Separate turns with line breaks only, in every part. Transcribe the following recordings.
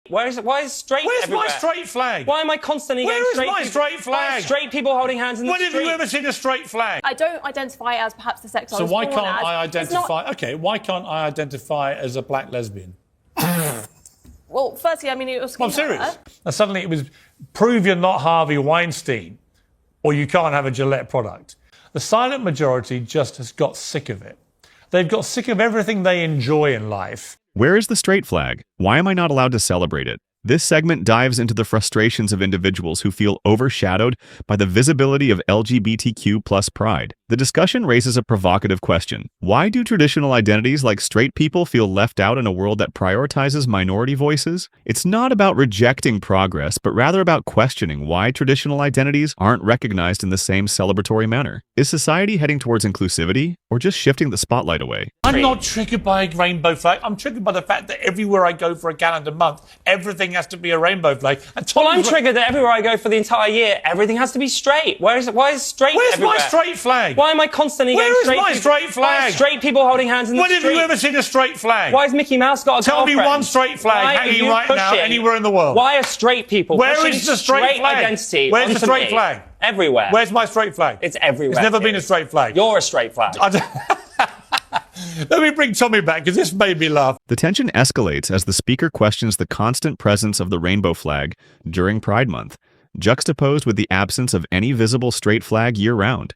Why is straight
Where's
everywhere?
my straight flag?
Why am I constantly getting straight?
Where is my straight flag?
Why are straight people holding hands in the street?
When have you ever seen a straight flag?
I don't identify as perhaps the sex I
So
was
why
born
can't
as.
I
It's not-
identify? Okay, why can't I identify as a black lesbian?
Well, firstly, I mean, it was.
I'm serious. And suddenly it was prove you're not Harvey Weinstein, or you can't have a Gillette product. The silent majority just has got sick of it. They've got sick of everything they enjoy in life.
Where is the straight flag? Why am I not allowed to celebrate it? This segment dives into the frustrations of individuals who feel overshadowed by the visibility of LGBTQ+ pride. The discussion raises a provocative question. Why do traditional identities like straight people feel left out in a world that prioritizes minority voices? It's not about rejecting progress, but rather about questioning why traditional identities aren't recognized in the same celebratory manner. Is society heading towards inclusivity, or just shifting the spotlight away?
I'm not triggered by a rainbow flag. I'm triggered by the fact that everywhere I go for a calendar month, everything has to be a rainbow flag. And
Well, I'm triggered that everywhere I go for the entire year, everything has to be straight. Why is straight
Where's
everywhere?
my straight flag?
Why am I constantly getting straight?
Where is my straight flag?
Why are straight people holding hands in the
When
street?
have you ever seen a straight flag?
Why has Mickey Mouse got a
Tell me
girlfriend?
one straight flag
Why are
hanging
you
right now
pushing-
anywhere in the world.
Why are straight people
Where
pushing
is the straight flag?
identity
Where's the
onto
straight
me?
flag?
Everywhere.
Where's my straight flag?
It's everywhere.
It's never been a
Piers.
straight flag.
You're a straight flag.
Let me bring Tommy back, because this made me laugh.
The tension escalates as the speaker questions the constant presence of the rainbow flag during Pride Month, juxtaposed with the absence of any visible straight flag year-round.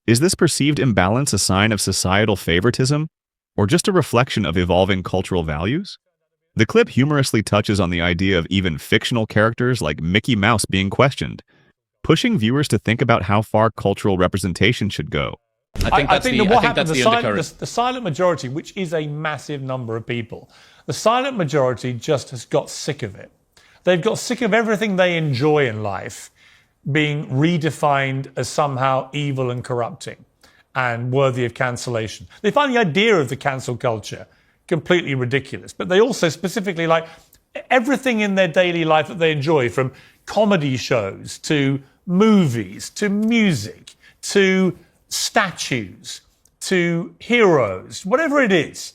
Is this perceived imbalance a sign of societal favoritism, or just a reflection of evolving cultural values? The clip humorously touches on the idea of even fictional characters like Mickey Mouse being questioned, pushing viewers to think about how far cultural representation should go.
I think the silent majority, which is a massive number of people, the silent majority just has got sick of it. They've got sick of everything they enjoy in life being redefined as somehow evil and corrupting and worthy of cancellation. They find the idea of the cancel culture completely ridiculous, but they also specifically like everything in their daily life that they enjoy, from comedy shows to movies to music to statues to heroes, whatever it is.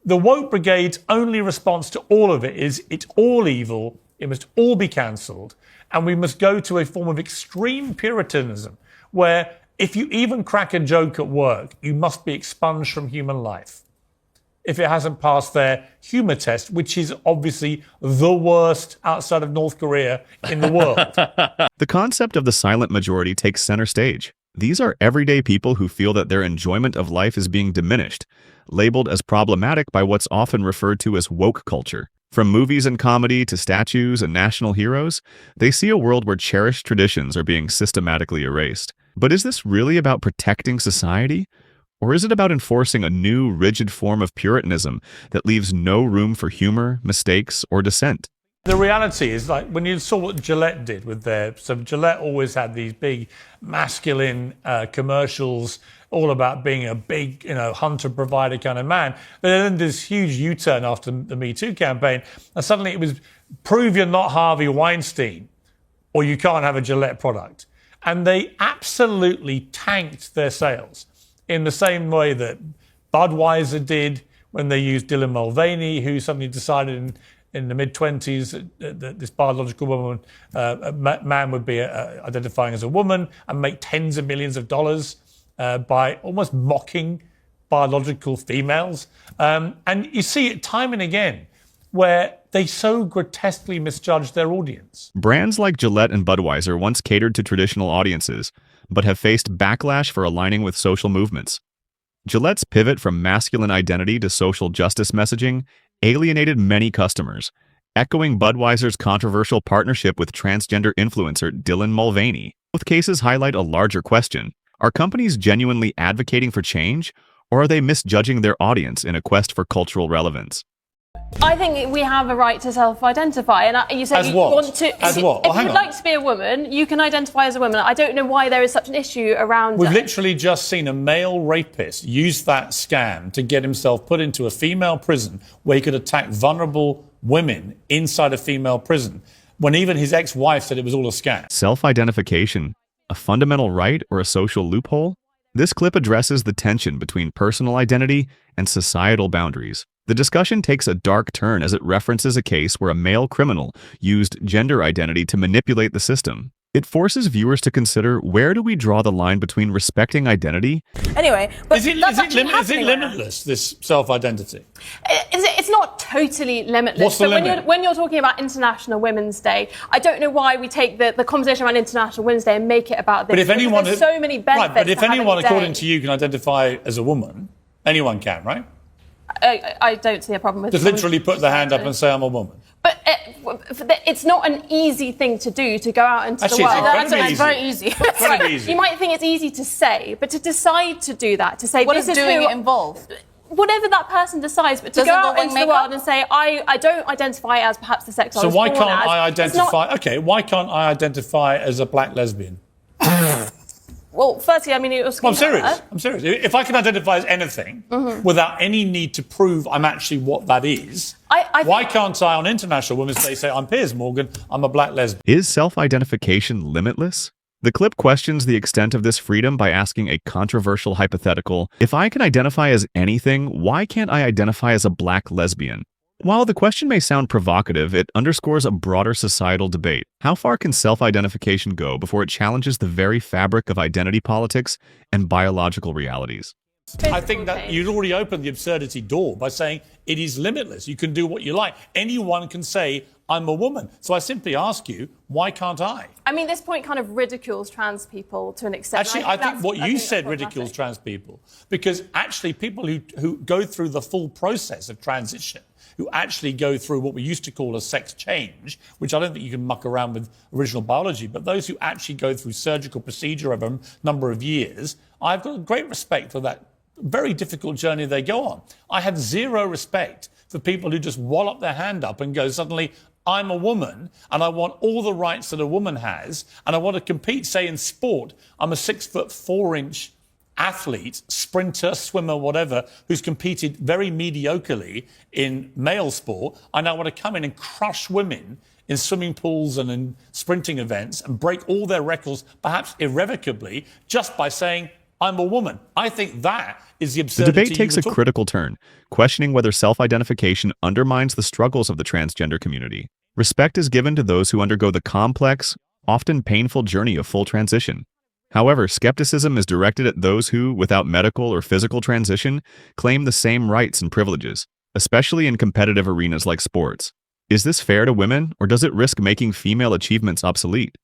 The woke brigade's only response to all of it is it's all evil, it must all be cancelled, and we must go to a form of extreme puritanism where if you even crack a joke at work, you must be expunged from human life if it hasn't passed their humour test, which is obviously the worst outside of North Korea in the world.
The concept of the silent majority takes center stage. These are everyday people who feel that their enjoyment of life is being diminished, labeled as problematic by what's often referred to as woke culture. From movies and comedy to statues and national heroes, they see a world where cherished traditions are being systematically erased. But is this really about protecting society? Or is it about enforcing a new, rigid form of Puritanism that leaves no room for humor, mistakes, or dissent?
The reality is, like, when you saw what Gillette did with so Gillette always had these big masculine commercials all about being a big, hunter-provider kind of man. But then this huge U-turn after the Me Too campaign, and suddenly it was prove you're not Harvey Weinstein, or you can't have a Gillette product. And they absolutely tanked their sales in the same way that Budweiser did when they used Dylan Mulvaney, who suddenly decided in the mid-20s that this biological woman, man would be identifying as a woman and make tens of millions of dollars by almost mocking biological females. And you see it time and again where they so grotesquely misjudge their audience.
Brands like Gillette and Budweiser once catered to traditional audiences, but have faced backlash for aligning with social movements. Gillette's pivot from masculine identity to social justice messaging alienated many customers, echoing Budweiser's controversial partnership with transgender influencer Dylan Mulvaney. Both cases highlight a larger question. Are companies genuinely advocating for change, or are they misjudging their audience in a quest for cultural relevance?
I think we have a right to self-identify, and you said you want to.
As what?
If you would like to be a woman, you can identify as a woman. I don't know why there is such an issue around.
We've literally just seen a male rapist use that scam to get himself put into a female prison where he could attack vulnerable women inside a female prison, when even his ex-wife said it was all a scam.
Self-identification, a fundamental right or a social loophole? This clip addresses the tension between personal identity and societal boundaries. The discussion takes a dark turn as it references a case where a male criminal used gender identity to manipulate the system. It forces viewers to consider, where do we draw the line between respecting identity?
Anyway, but
is it limitless, this self-identity?
It's not totally limitless.
What's the limit?
When you're talking about International Women's Day, I don't know why we take the conversation around International Women's Day and make it about this.
But if anyone,
there's so many benefits.
Right, but if anyone, according to you, can identify as a woman, anyone can, right?
I don't see a problem with it.
Just literally put the hand up and say, I'm a woman.
But it's not an easy thing to do, to go out into
Actually,
the world.
it's very easy.
Very easy. You might think it's easy to say, but to decide to do that, to say,
what
this
is doing it involve?
Whatever that person decides, but to go out into the world and say, I don't identify as perhaps the sex I was born as.
So why can't I identify... OK, why can't I identify as a black lesbian?
Well, firstly, I mean, it was...
I'm serious. If I can identify as anything without any need to prove I'm actually what that is, why can't I, on International Women's Day, say, I'm Piers Morgan, I'm a black lesbian?
Is self-identification limitless? The clip questions the extent of this freedom by asking a controversial hypothetical. If I can identify as anything, why can't I identify as a black lesbian? While the question may sound provocative, it underscores a broader societal debate. How far can self-identification go before it challenges the very fabric of identity politics and biological realities?
I think that you'd already opened the absurdity door by saying it is limitless. You can do what you like. Anyone can say, I'm a woman. So I simply ask you, why can't I?
I mean, this point kind of ridicules trans people to an extent.
Actually, I think what you said ridicules trans people. Because actually, people who go through the full process of transition, who actually go through what we used to call a sex change, which I don't think you can muck around with original biology, but those who actually go through surgical procedure over a number of years, I've got great respect for that very difficult journey they go on. I have zero respect for people who just wallop their hand up and go, suddenly, I'm a woman and I want all the rights that a woman has and I want to compete, say, in sport. I'm a 6'4" athlete, sprinter, swimmer, whatever, who's competed very mediocrely in male sport. I now want to come in and crush women in swimming pools and in sprinting events and break all their records, perhaps irrevocably, just by saying, I'm a woman. I think that is the absurdity.
The debate takes a critical turn, questioning whether self-identification undermines the struggles of the transgender community. Respect is given to those who undergo the complex, often painful journey of full transition. However, skepticism is directed at those who, without medical or physical transition, claim the same rights and privileges, especially in competitive arenas like sports. Is this fair to women, or does it risk making female achievements obsolete?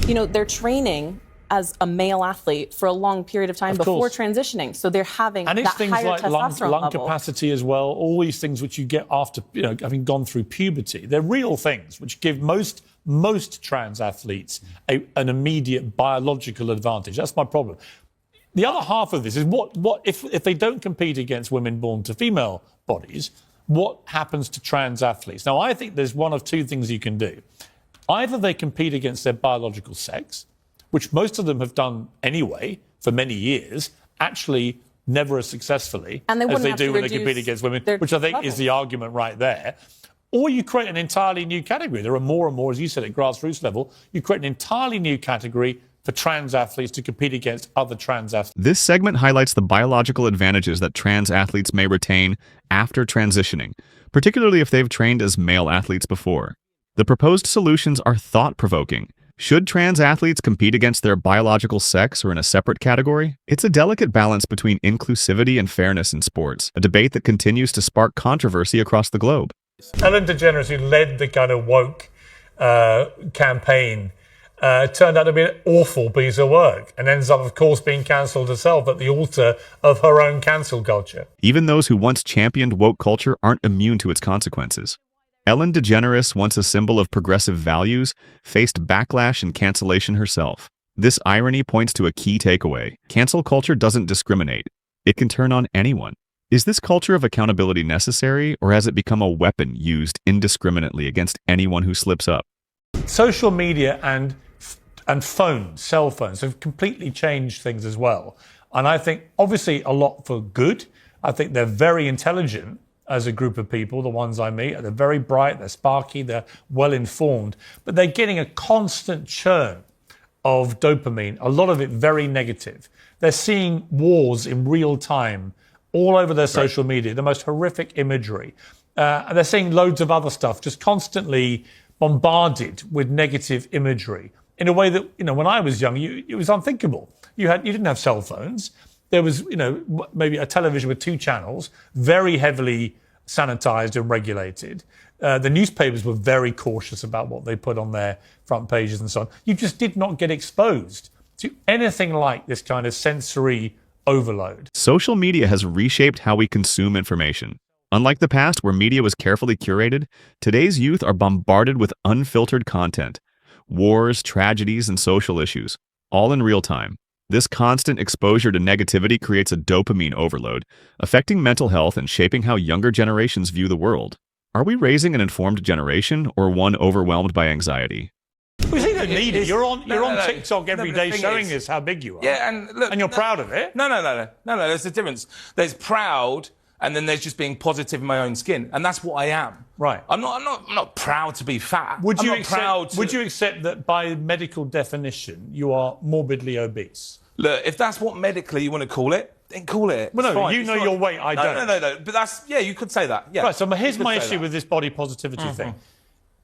You know, they're training as a male athlete for a long period of time before transitioning. So they're having that higher testosterone level. And it's things like lung
capacity as well, all these things which you get after, having gone through puberty. They're real things which give most trans athletes an immediate biological advantage. That's my problem. The other half of this is what if they don't compete against women born to female bodies, what happens to trans athletes? Now, I think there's one of two things you can do. Either they compete against their biological sex, which most of them have done anyway for many years, actually never as successfully as they do when they compete against women, which I think is the argument right there. Or you create an entirely new category. There are more and more, as you said, at grassroots level, you create an entirely new category for trans athletes to compete against other trans athletes.
This segment highlights the biological advantages that trans athletes may retain after transitioning, particularly if they've trained as male athletes before. The proposed solutions are thought-provoking. Should trans athletes compete against their biological sex or in a separate category? It's a delicate balance between inclusivity and fairness in sports, a debate that continues to spark controversy across the globe.
Ellen DeGeneres, who led the kind of woke campaign, turned out to be an awful piece of work and ends up, of course, being cancelled herself at the altar of her own cancel culture.
Even those who once championed woke culture aren't immune to its consequences. Ellen DeGeneres, once a symbol of progressive values, faced backlash and cancellation herself. This irony points to a key takeaway. Cancel culture doesn't discriminate. It can turn on anyone. Is this culture of accountability necessary, or has it become a weapon used indiscriminately against anyone who slips up?
Social media and phones, cell phones, have completely changed things as well. And I think, obviously, a lot for good. I think they're very intelligent as a group of people, the ones I meet. They're very bright, they're sparky, they're well-informed. But they're getting a constant churn of dopamine, a lot of it very negative. They're seeing wars in real time all over their social media, the most horrific imagery. And they're seeing loads of other stuff, just constantly bombarded with negative imagery in a way that, when I was young, it was unthinkable. You didn't have cell phones. There was, maybe a television with 2 channels, very heavily sanitized and regulated. The newspapers were very cautious about what they put on their front pages and so on. You just did not get exposed to anything like this kind of sensory overload.
Social media has reshaped how we consume information. Unlike the past, where media was carefully curated, today's youth are bombarded with unfiltered content. Wars, tragedies, and social issues, all in real time. This constant exposure to negativity creates a dopamine overload, affecting mental health and shaping how younger generations view the world. Are we raising an informed generation or one overwhelmed by anxiety?
We think you need it. You're on TikTok every day showing us how big you are.
Yeah, and look,
and you're proud of it.
No. There's a difference. There's proud, and then there's just being positive in my own skin, and that's what I am.
Right.
I'm not proud to be fat.
Would you accept that by medical definition you are morbidly obese?
Look, if that's what medically you want to call it, then call it.
Well, no, you know your weight, I don't.
No. But you could say that. Yeah.
Right, so here's my issue with this body positivity thing.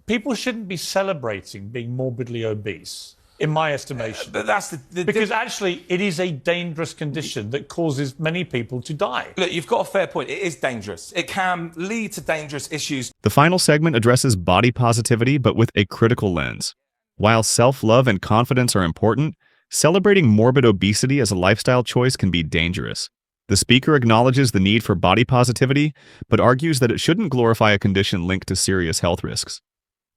People shouldn't be celebrating being morbidly obese, in my estimation.
But that's
because actually it is a dangerous condition that causes many people to die.
Look, you've got a fair point. It is dangerous. It can lead to dangerous issues.
The final segment addresses body positivity, but with a critical lens. While self-love and confidence are important, celebrating morbid obesity as a lifestyle choice can be dangerous. The speaker acknowledges the need for body positivity, but argues that it shouldn't glorify a condition linked to serious health risks.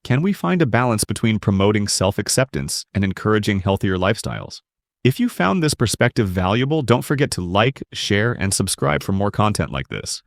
Can we find a balance between promoting self-acceptance and encouraging healthier lifestyles? If you found this perspective valuable, don't forget to like, share, and subscribe for more content like this.